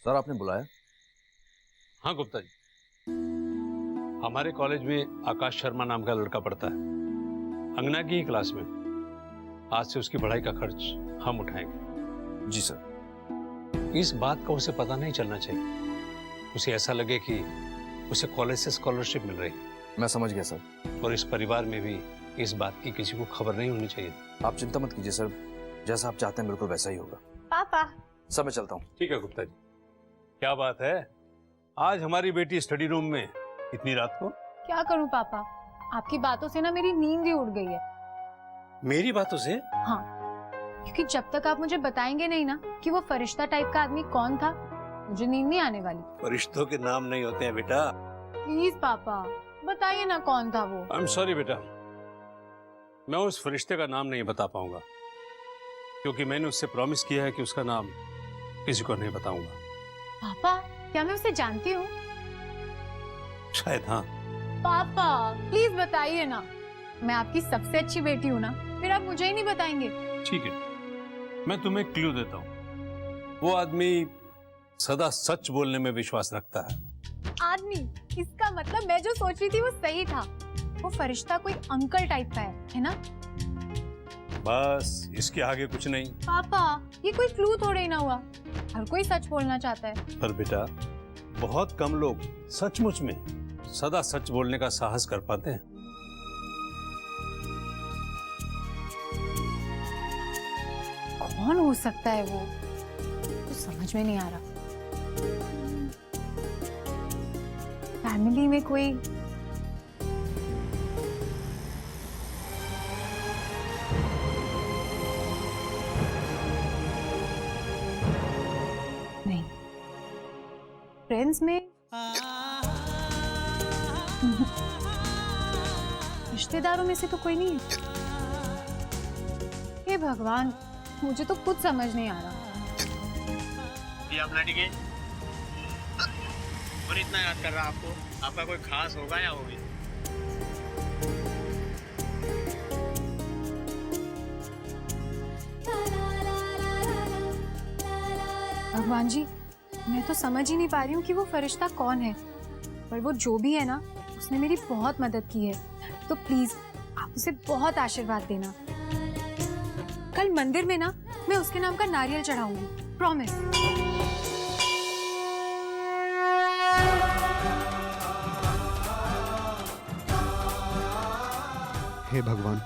Sir आपने बुलाया? हाँ गुप्ता जी, हमारे कॉलेज में आकाश शर्मा नाम का लड़का पढ़ता है, अंगना की ही क्लास में। आज से उसकी पढ़ाई का खर्च हम उठाएंगे। जी सर। इस बात का उसे पता नहीं चलना चाहिए। उसे ऐसा लगे कि उसे कॉलेज से स्कॉलरशिप मिल रही है। मैं समझ गया सर। और इस परिवार में भी इस बात की किसी को खबर नहीं होनी चाहिए। आप चिंता मत कीजिए सर, जैसा आप चाहते हैं बिल्कुल वैसा ही होगा। पापा। सर मैं चलता हूँ। ठीक है गुप्ता जी। क्या बात है, आज हमारी बेटी स्टडी रूम में इतनी रात को? क्या करूं पापा, आपकी बातों से ना मेरी नींद ही उड़ गई है। मेरी बातों से? हाँ, क्योंकि जब तक आप मुझे बताएंगे नहीं ना कि वो फरिश्ता टाइप का आदमी कौन था, मुझे नींद नहीं आने वाली। फरिश्तों के नाम नहीं होते हैं बेटा। प्लीज पापा बताइए ना कौन था वो। आई एम सॉरी बेटा, मैं उस फरिश्ते का नाम नहीं बता पाऊंगा, क्योंकि मैंने उससे प्रॉमिस किया है कि उसका नाम किसी को नहीं बताऊंगा। पापा क्या मैं उसे जानती हूँ? शायद हाँ। पापा प्लीज बताइए ना, मैं आपकी सबसे अच्छी बेटी हूँ ना, फिर आप मुझे ही नहीं बताएंगे? ठीक है, मैं तुम्हें क्लू देता हूँ। वो आदमी सदा सच बोलने में विश्वास रखता है। आदमी, इसका मतलब मैं जो सोच रही थी वो सही था। वो फरिश्ता कोई अंकल टाइप का है ना? बस इसके आगे कुछ नहीं। पापा ये कोई क्लू थोड़ा ही ना हुआ, हर कोई सच बोलना चाहता है। पर बेटा बहुत कम लोग सचमुच में सदा सच बोलने का साहस कर पाते हैं। कौन हो सकता है वो, तो समझ में नहीं आ रहा। फैमिली में कोई नहीं, फ्रेंड्स में, रिश्तेदारों में से तो कोई नहीं है। हे भगवान, मुझे तो कुछ समझ नहीं आ रहा। ये आप लड़ गए और इतना याद कर रहा आपको, आपका कोई खास होगा या होगी? भगवान जी, मैं तो समझ ही नहीं पा रही हूँ कि वो फरिश्ता कौन है, पर वो जो भी है ना, उसने मेरी बहुत मदद की है। तो प्लीज आप उसे बहुत आशीर्वाद देना। कल मंदिर में ना मैं उसके नाम का नारियल चढ़ाऊंगी, प्रॉमिस। हे भगवान,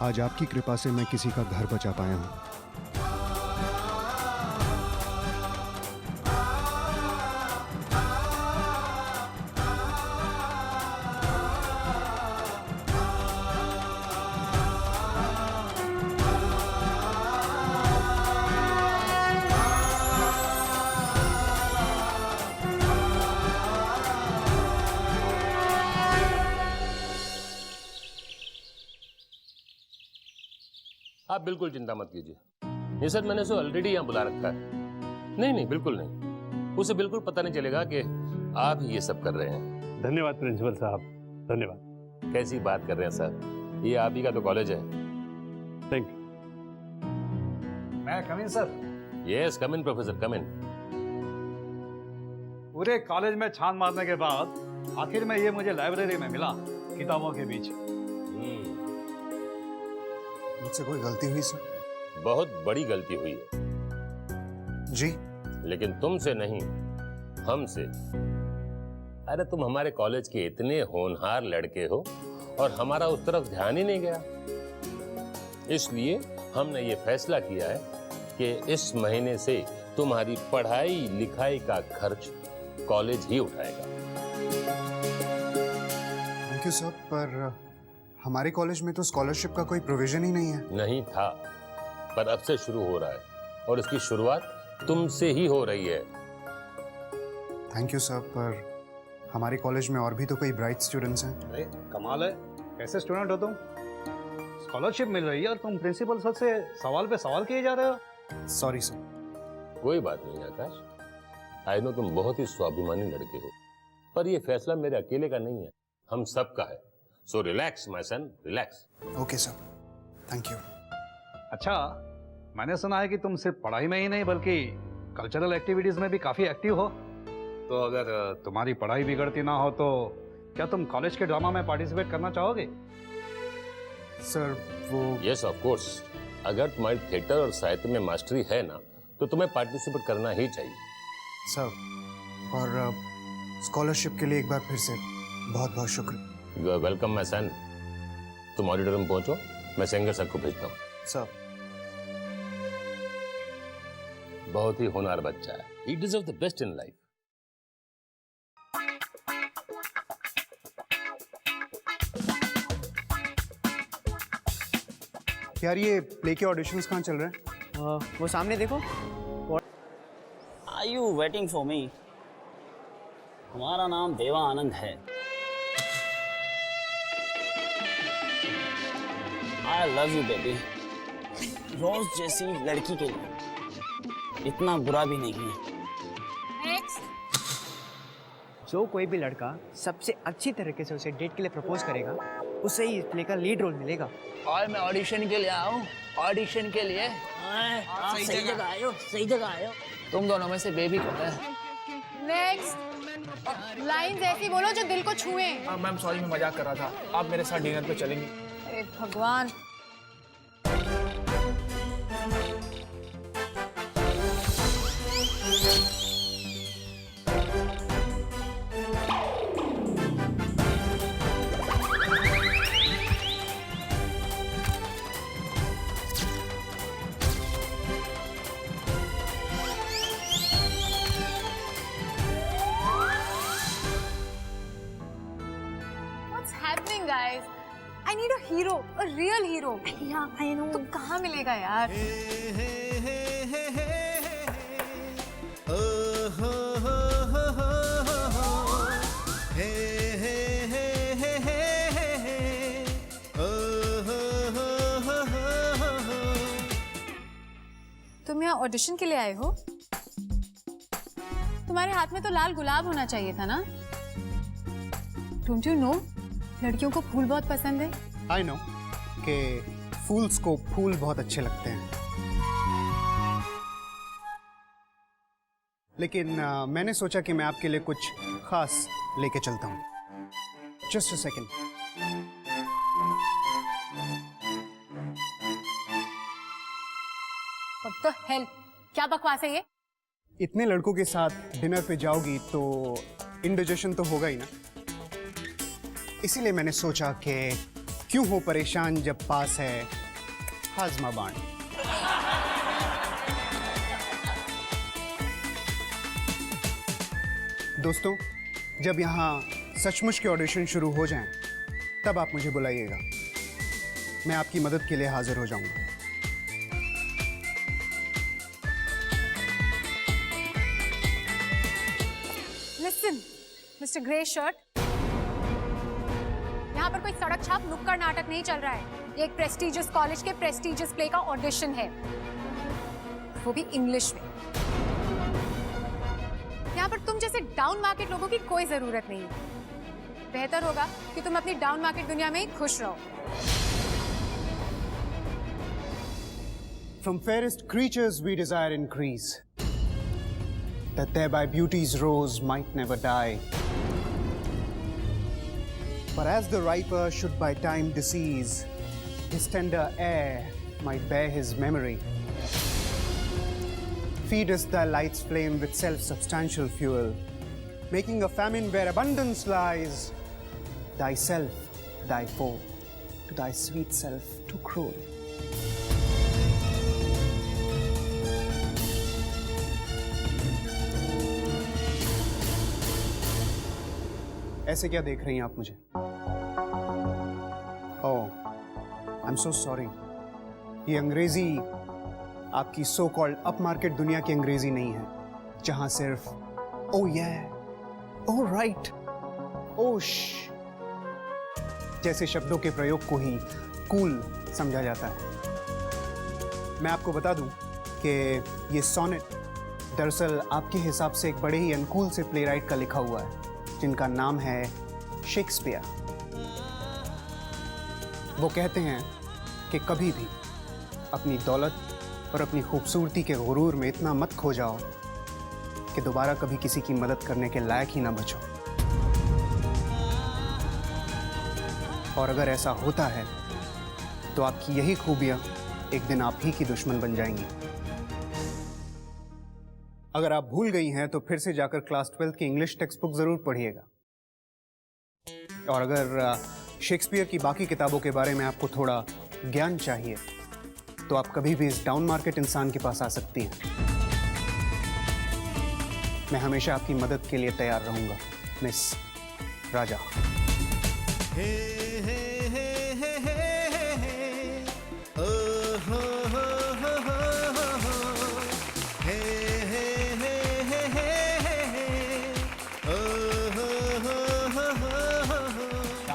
आज आपकी कृपा से मैं किसी का घर बचा पाया हूँ। आप बिल्कुल चिंता मत कीजिए, निसर्ग मैंने उसे ऑलरेडी यहाँ बुला रखा है। नहीं नहीं बिल्कुल नहीं, उसे बिल्कुल पता नहीं चलेगा कि आप ही ये सब कर रहे हैं। धन्यवाद प्रिंसिपल साहब, धन्यवाद। कैसी बात कर रहे हैं सर, ये आप ही का तो कॉलेज है। Thank you. मैं कम इन सर? यस कम इन प्रोफेसर, कम इन। पूरे कॉलेज में छान मारने के बाद आखिर में ये मुझे लाइब्रेरी में मिला, किताबों के बीच। मुझसे कोई गलती हुई सर? बहुत बड़ी गलती हुई है जी। लेकिन तुमसे नहीं, हमसे। अरे तुम हमारे कॉलेज के इतने होनहार लड़के हो और हमारा उस तरफ ध्यान ही नहीं गया। इसलिए हमने ये फैसला किया है कि इस महीने से तुम्हारी पढ़ाई लिखाई का खर्च कॉलेज ही उठाएगा। थैंक यू सर, पर हमारे कॉलेज में तो स्कॉलरशिप का कोई प्रोविजन ही नहीं है। नहीं था, पर अब से शुरू हो रहा है और इसकी शुरुआत तुमसे ही हो रही है। थैंक यू सर, पर हमारे कॉलेज में और भी तो कई ब्राइट स्टूडेंट्स हैं। अरे कमाल है, कैसे स्टूडेंट हो तुम? स्कॉलरशिप मिल रही है और तुम प्रिंसिपल सर से सवाल पे सवाल किए जा रहे हो। Sorry sir. कोई बात नहीं आकाश, आई नो तुम बहुत ही स्वाभिमानी लड़के हो, पर यह फैसला मेरे अकेले का नहीं है, हम सब का है। So relax my son, relax. Okay sir, thank you. अच्छा, मैंने सुना है कि तुम सिर्फ पढ़ाई में ही नहीं बल्कि कल्चरल एक्टिविटीज में भी काफी एक्टिव हो, तो अगर तुम्हारी पढ़ाई बिगड़ती ना हो तो क्या तुम कॉलेज के ड्रामा में पार्टिसिपेट करना चाहोगे? सर वो यस ऑफ कोर्स, अगर तुम्हारी थिएटर और साहित्य में मास्टरी है ना तो तुम्हें पार्टिसिपेट करना ही चाहिए। सर, और स्कॉलरशिप के लिए एक बार फिर से बहुत बहुत शुक्रिया। You are welcome my son. तुम ऑडिटोरियम पहुंचो, मैं सेंगर सर को भेजता हूँ। सर, बहुत ही होनहार बच्चा है, he deserve the best in life. यार ये प्ले के ऑडिशंस कहाँ चल रहे हैं? वो सामने देखो। Are you waiting for me? हमारा नाम देवा आनंद है। I love you baby। रोज जैसी लड़की के लिए इतना बुरा भी नहीं है। जो कोई भी लड़का सबसे अच्छी तरीके से उसे डेट के लिए प्रपोज करेगा, उसे ही इस प्ले का लीड रोल मिलेगा। और मैं ऑडिशन के लिए आऊँ, ऑडिशन के लिए। आप सही जगह आए हो, सही जगह आए हो। तुम दोनों में से बेबी कौन है? नेक्स्ट लाइंस ऐसी बोलो जो दिल को छुए। मैम सॉरी, मैं मजाक कर रहा था। आप मेरे साथ डिनर पे चलेंगी? अरे भगवान। Guys, I need a hero, a real hero. Yeah, I know. तो कहाँ मिलेगा यार? तुम यहाँ ऑडिशन के लिए आए हो? तुम्हारे हाथ में तो लाल गुलाब होना चाहिए था ना? Don't you know? लड़कियों को फूल बहुत पसंद है। आई नो कि फूल्स को फूल बहुत अच्छे लगते हैं, लेकिन मैंने सोचा कि मैं आपके लिए कुछ खास लेके चलता हूँ। Just a second. What the hell? क्या बकवास है ये? इतने लड़कों के साथ डिनर पे जाओगी तो इंडिजेशन तो होगा ही ना, इसीलिए मैंने सोचा कि क्यों हो परेशान जब पास है हाजमा बाण। दोस्तों, जब यहाँ सचमुच के ऑडिशन शुरू हो जाएं, तब आप मुझे बुलाइएगा, मैं आपकी मदद के लिए हाजिर हो जाऊंगा। Listen, Mr. Grey Shirt. यहाँ पर कोई सड़क छाप नुक्कड़ नाटक नहीं चल रहा है। ये एक प्रेस्टीजियस कॉलेज के प्रेस्टीजियस प्ले का ऑडिशन है, वो भी इंग्लिश में। यहाँ पर तुम जैसे डाउन मार्केट लोगों की कोई जरूरत नहीं है। बेहतर होगा कि तुम अपनी डाउन मार्केट दुनिया में ही खुश रहो। From fairest creatures we desire increase, that thereby beauty's rose might never die. For as the riper should by time decease, his tender air might bear his memory. Feedest thy light's flame with self-substantial fuel, making a famine where abundance lies, thyself, thy foe, to thy sweet self too cruel. ऐसे क्या देख रही हैं आप मुझे? ओह, I am so sorry. ये अंग्रेजी आपकी सो कॉल्ड अप मार्केट दुनिया की अंग्रेजी नहीं है, जहां सिर्फ ओ ये, ओ राइट, ओश जैसे शब्दों के प्रयोग को ही कूल समझा जाता है। मैं आपको बता दूं कि ये सोनेट दरअसल आपके हिसाब से एक बड़े ही अनुकूल से प्लेराइट का लिखा हुआ है, जिनका नाम है शेक्सपियर। वो कहते हैं कि कभी भी अपनी दौलत और अपनी खूबसूरती के गुरूर में इतना मत खो जाओ कि दोबारा कभी किसी की मदद करने के लायक ही ना बचो। और अगर ऐसा होता है तो आपकी यही खूबियां एक दिन आप ही की दुश्मन बन जाएंगी। अगर आप भूल गई हैं तो फिर से जाकर क्लास 12 की इंग्लिश टेक्स्ट बुक जरूर पढ़िएगा। और अगर शेक्सपियर की बाकी किताबों के बारे में आपको थोड़ा ज्ञान चाहिए तो आप कभी भी इस डाउन मार्केट इंसान के पास आ सकती हैं। मैं हमेशा आपकी मदद के लिए तैयार रहूंगा, मिस राजा।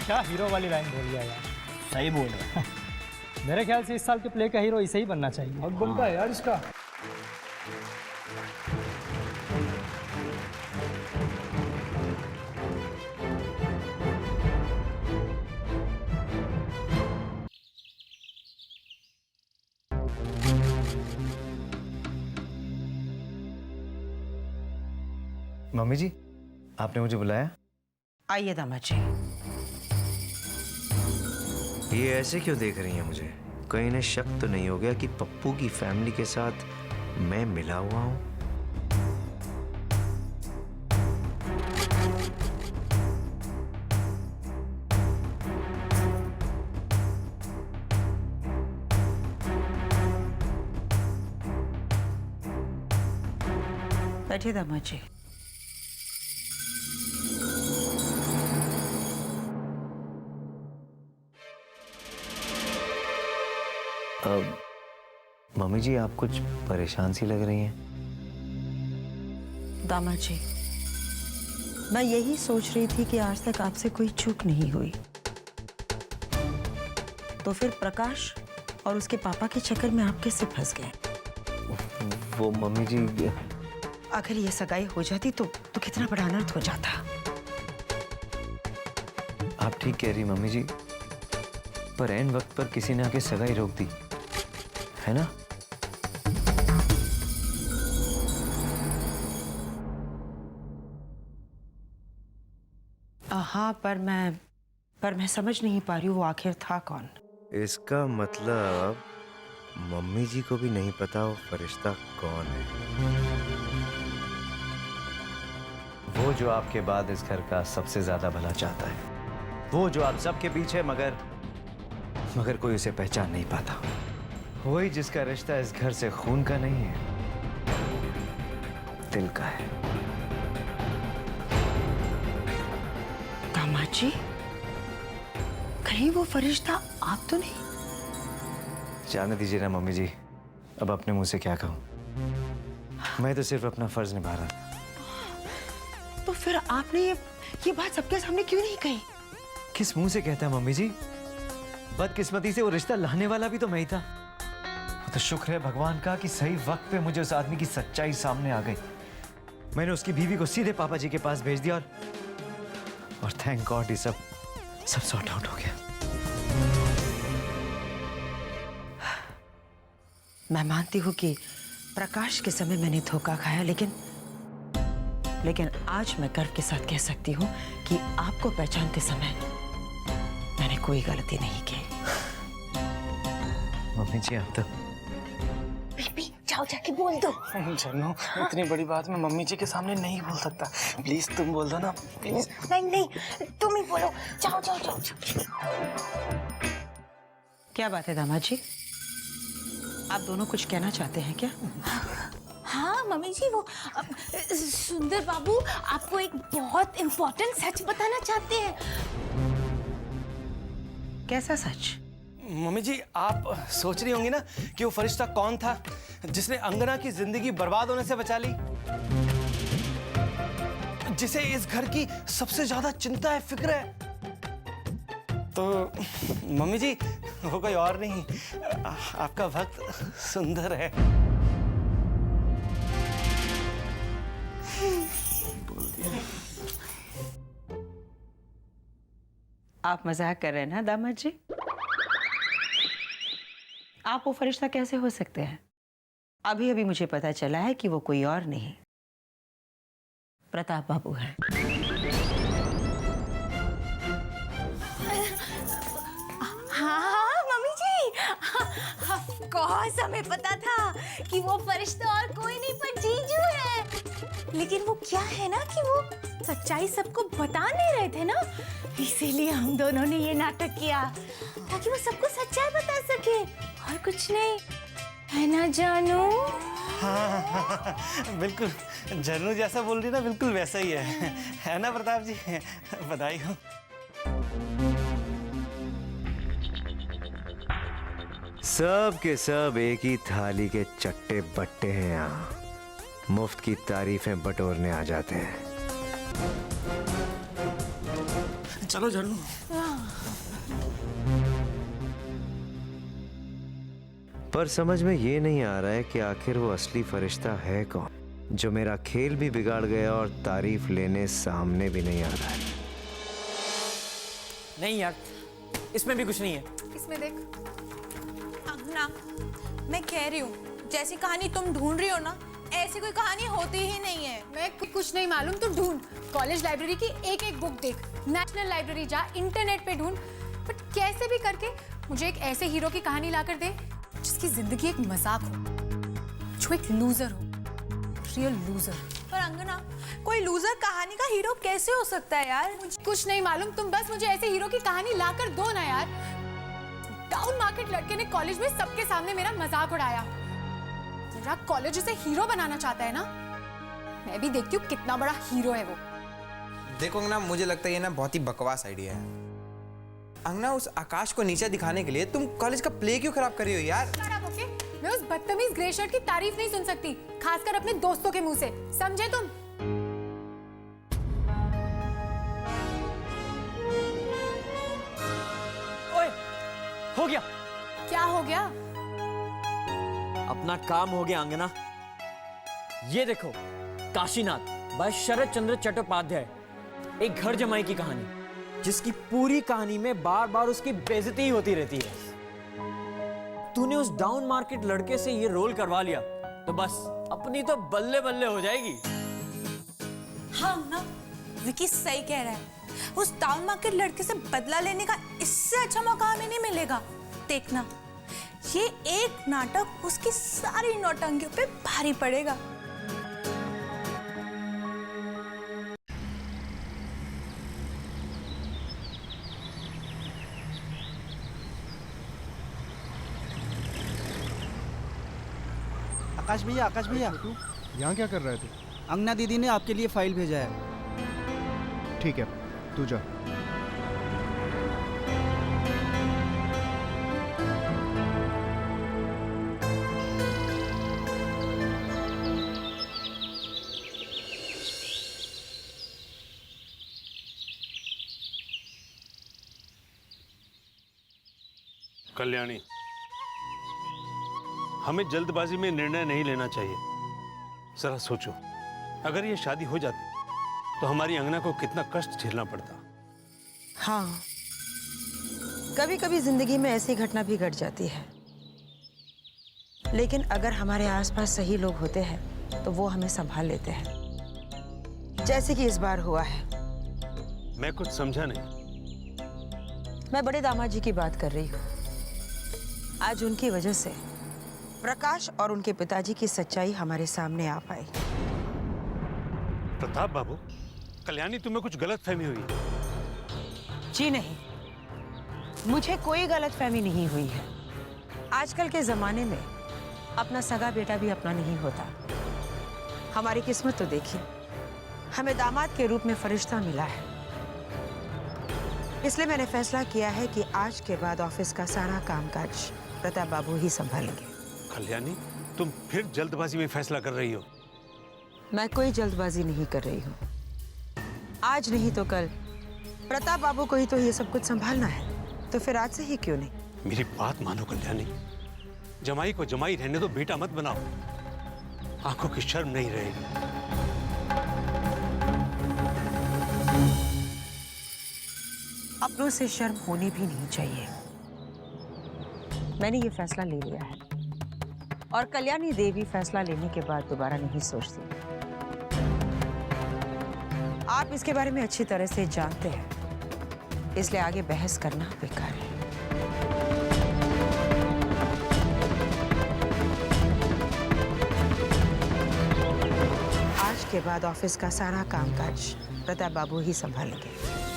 क्या हीरो वाली लाइन बोल दिया यार। सही बोल रहा है। मेरे ख्याल से इस साल के प्ले का हीरो इसे ही बनना चाहिए। बहुत बनता है यार इसका। मम्मी जी, आपने मुझे बुलाया? आइए दामाद जी। ये ऐसे क्यों देख रही हैं मुझे? कहीं इन्हें शक तो नहीं हो गया कि पप्पू की फैमिली के साथ मैं मिला हुआ हूं? बैठिए दामाद जी। मम्मी जी, आप कुछ परेशान सी लग रही हैं। दामाद जी, मैं यही सोच रही थी कि आज तक आपसे कोई चूक नहीं हुई, तो फिर प्रकाश और उसके पापा के चक्कर में आप कैसे फंस गए? वो मम्मी जी, अगर ये सगाई हो जाती तो कितना बड़ा अनर्थ हो जाता। आप ठीक कह रही मम्मी जी, पर ऐन वक्त पर किसी ने आके सगाई रोक दी, है ना? हाँ, पर मैं समझ नहीं पा रही हूँ वो आखिर था कौन। इसका मतलब मम्मी जी को भी नहीं पता वो फरिश्ता कौन है। वो जो आपके बाद इस घर का सबसे ज्यादा भला चाहता है, वो जो आप सबके पीछे मगर कोई उसे पहचान नहीं पाता, वही जिसका रिश्ता इस घर से खून का नहीं है, दिल का है। दामाद जी, कहीं वो फरिश्ता आप तो नहीं? जाने दीजिए ना मम्मी जी, अब अपने मुंह से क्या कहूं। मैं तो सिर्फ अपना फर्ज निभा रहा था। तो फिर आपने ये बात सबके सामने क्यों नहीं कही? किस मुंह से कहता है मम्मी जी? बदकिस्मती से वो रिश्ता लाने वाला भी तो मैं ही था। तो शुक्र है भगवान का कि सही वक्त पे मुझे उस आदमी की सच्चाई सामने आ गई। मैंने उसकी बीवी को सीधे पापा जी के पास भेज दिया और थैंक गॉड ये सब सॉर्ट आउट हो गया। मैं मानती हूँ कि प्रकाश के समय मैंने धोखा खाया, लेकिन आज मैं गर्व के साथ कह सकती हूँ कि आपको पहचानते समय मैंने कोई गलती नहीं की। मम्मी जी, आप तो जाओ जाके बोल दो। चलो, इतनी बड़ी बात मैं मम्मी जी के सामने नहीं बोल सकता। प्लीज तुम बोल दो ना, प्लीज। नहीं, तुम ही बोलो। जाओ। क्या बात है दामाद जी, आप दोनों कुछ कहना चाहते हैं क्या? हाँ मम्मी जी, वो सुंदर बाबू आपको एक बहुत इम्पोर्टेंट सच बताना चाहते हैं। कैसा सच? मम्मी जी, आप सोच रही होंगी ना कि वो फरिश्ता कौन था जिसने अंगना की जिंदगी बर्बाद होने से बचा ली, जिसे इस घर की सबसे ज्यादा चिंता है, फिक्र है। तो मम्मी जी, वो कोई और नहीं, आपका भक्त सुंदर है। आप मजाक कर रहे हैं ना दामाद जी? आप वो फरिश्ता कैसे हो सकते हैं? अभी मुझे पता चला है कि वो कोई और नहीं, प्रताप बाबू हैं। हाँ मम्मी जी, ऑफ कोर्स हमें पता था कि वो फरिश्ता और कोई नहीं पर जीजू है। लेकिन वो क्या है ना कि वो सच्चाई सबको बता नहीं रहे थे ना, इसीलिए हम दोनों ने ये नाटक किया ताकि वो सबको सच्चाई बता सके और कुछ नहीं, है ना जानू? हाँ, बिल्कुल जनू जैसा बोल रही ना, बिल्कुल वैसा ही है ना प्रताप जी? बधाई हो। सब के सब एक ही थाली के चट्टे बट्टे हैं यहाँ, मुफ्त की तारीफें बटोरने आ जाते हैं। चलो जनू। पर समझ में ये नहीं आ रहा है कि आखिर वो असली फरिश्ता है कौन, जो मेरा खेल भी बिगाड़ गया और तारीफ लेने सामने भी नहीं आ रहा है। नहीं यार, इसमें भी कुछ नहीं है। इसमें देख। अंगना, मैं कह रही हूँ जैसी कहानी तुम ढूंढ रही हो ना, ऐसी कोई कहानी होती ही नहीं है। मैं कुछ नहीं मालूम, तू ढूंढ। कॉलेज लाइब्रेरी की एक एक बुक देख, नेशनल लाइब्रेरी जा, इंटरनेट पे ढूंढ, बट कैसे भी करके मुझे एक ऐसे हीरो की कहानी ला कर दे जिसकी जिंदगी एक मजाक हो, जो एक लूजर हो, रियल लूजर। पर अंगना, कोई लूजर कहानी का हीरो कैसे हो सकता है यार? मुझे कुछ नहीं मालूम, तुम बस मुझे ऐसे हीरो की कहानी ला कर दो ना यार। डाउन मार्केट लड़के ने कॉलेज में सबके सामने मेरा मजाक उड़ाया। मेरा कॉलेज उसे हीरो बनाना चाहता है ना, मैं भी देखती हूँ कितना बड़ा हीरो है वो। देखो अंगना, मुझे लगता है ये ना बहुत ही बकवास आइडिया है। अंगना, उस आकाश को नीचा दिखाने के लिए तुम कॉलेज का प्ले क्यों खराब कर रही हो यार? खराब होके मैं उस बदतमीज ग्रे शर्ट की तारीफ नहीं सुन सकती, खासकर अपने दोस्तों के मुंह से, समझे तुम? ओए, हो गया। क्या हो गया? अपना काम हो गया अंगना। ये देखो, काशीनाथ बाय शरद चंद्र चट्टोपाध्याय, एक घर जमाई की कहानी, जिसकी पूरी कहानी में बार बार उसकी बेइज्जती ही होती रहती है। तूने उस डाउन मार्केट लड़के से ये रोल करवा लिया तो बस अपनी तो बल्ले बल्ले हो जाएगी। हाँ ना, विकी सही कह रहा है। उस डाउन मार्केट लड़के से बदला लेने का इससे अच्छा मौका हमें नहीं मिलेगा। देखना, ये एक नाटक उसकी सारी नौटंकियों पे भारी पड़ेगा। आकाश भैया, आकाश भैया, यहाँ क्या कर रहे थे? अंगना दीदी ने आपके लिए फाइल भेजा है। ठीक है, तू जा। कल्याणी, हमें जल्दबाजी में निर्णय नहीं लेना चाहिए। जरा सोचो, अगर ये शादी हो जाती तो हमारी अंगना को कितना कष्ट झेलना पड़ता। हाँ, कभी कभी जिंदगी में ऐसी घटना भी घट जाती है, लेकिन अगर हमारे आसपास सही लोग होते हैं तो वो हमें संभाल लेते हैं, जैसे कि इस बार हुआ है। मैं कुछ समझा नहीं। मैं बड़े दामाद जी की बात कर रही हूँ। आज उनकी वजह से प्रकाश और उनके पिताजी की सच्चाई हमारे सामने आ पाई। प्रताप बाबू, कल्याणी तुम्हें कुछ गलतफहमी हुई है? जी नहीं, मुझे कोई गलतफहमी नहीं हुई है। आजकल के जमाने में अपना सगा बेटा भी अपना नहीं होता। हमारी किस्मत तो देखिए, हमें दामाद के रूप में फरिश्ता मिला है। इसलिए मैंने फैसला किया है कि आज के बाद ऑफिस का सारा कामकाज प्रताप बाबू ही संभालेंगे। कल्याणी, तुम फिर जल्दबाजी में फैसला कर रही हो? मैं कोई जल्दबाजी नहीं कर रही हूँ। आज नहीं तो कल प्रताप बाबू को ही तो ये सब कुछ संभालना है, तो फिर आज से ही क्यों नहीं? मेरी बात मानो कल्याणी, जमाई को जमाई रहने दो, बेटा मत बनाओ। आंखों की शर्म नहीं रहेगी। अपनों से शर्म होनी भी नहीं चाहिए। मैंने ये फैसला ले लिया है और कल्याणी देवी फैसला लेने के बाद दोबारा नहीं सोचती। आप इसके बारे में अच्छी तरह से जानते हैं, इसलिए आगे बहस करना बेकार है। आज के बाद ऑफिस का सारा कामकाज प्रताप बाबू ही संभालेंगे।